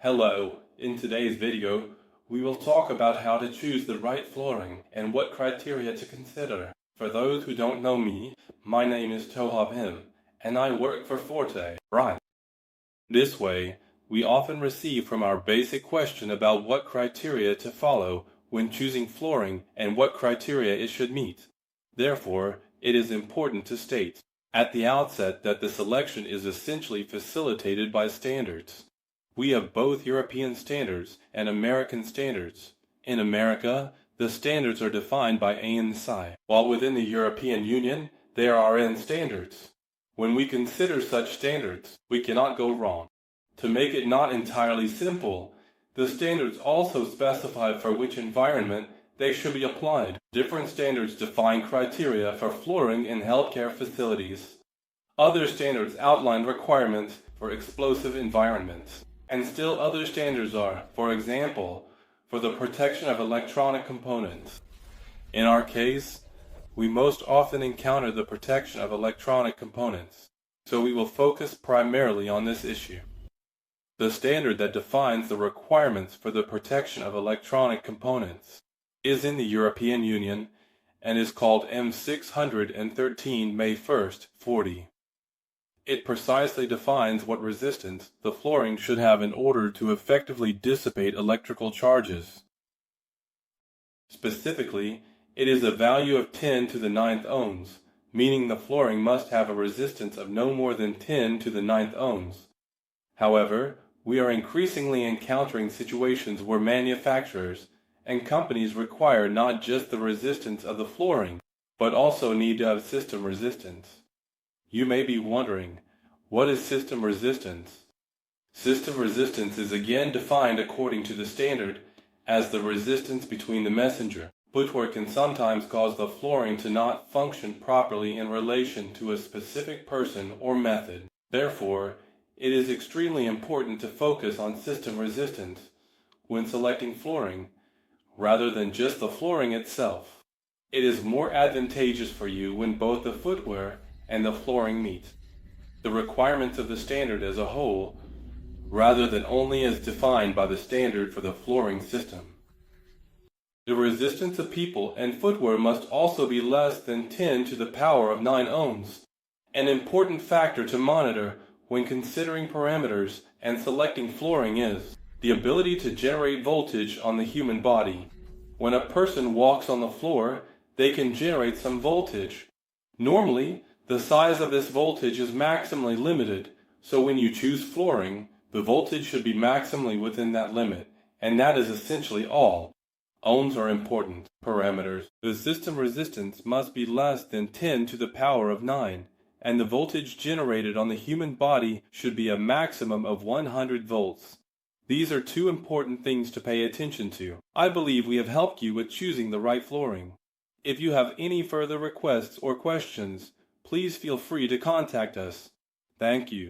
Hello, in today's video, we will talk about how to choose the right flooring and what criteria to consider. For those who don't know me, my name is Tohab Him, and I work for Forte. This way, we often receive from our basic question about what criteria to follow when choosing flooring and what criteria it should meet. Therefore, it is important to state at the outset that the selection is essentially facilitated by standards. We have both European standards and American standards. In America, the standards are defined by ANSI, while within the European Union, there are RN standards. When we consider such standards, we cannot go wrong. To make it not entirely simple, the standards also specify for which environment they should be applied. Different standards define criteria for flooring in healthcare facilities. Other standards outline requirements for explosive environments. And still other standards are, for example, for the protection of electronic components. In our case, we most often encounter the protection of electronic components, so we will focus primarily on this issue. The standard that defines the requirements for the protection of electronic components is in the European Union and is called M613 May 1st, 40. It precisely defines what resistance the flooring should have in order to effectively dissipate electrical charges. Specifically, it is a value of 10 to the 9th ohms, meaning the flooring must have a resistance of no more than 10 to the 9th ohms. However, we are increasingly encountering situations where manufacturers and companies require not just the resistance of the flooring, but also need to have system resistance. You may be wondering, what is system resistance? System resistance is again defined according to the standard as the resistance between the messenger. Footwear can sometimes cause the flooring to not function properly in relation to a specific person or method. Therefore, it is extremely important to focus on system resistance when selecting flooring, rather than just the flooring itself. It is more advantageous for you when both the footwear and the flooring meet the requirements of the standard as a whole, rather than only as defined by the standard for the flooring system. The resistance of people and footwear must also be less than 10 to the power of 9 ohms, an important factor to monitor when considering parameters and selecting flooring is the ability to generate voltage on the human body. When a person walks on the floor, they can generate some voltage. Normally, the size of this voltage is maximally limited, so when you choose flooring, the voltage should be maximally within that limit, and that is essentially all. Ohms are important parameters. The system resistance must be less than 10 to the power of 9, and the voltage generated on the human body should be a maximum of 100 volts. These are two important things to pay attention to. I believe we have helped you with choosing the right flooring. If you have any further requests or questions, please feel free to contact us. Thank you.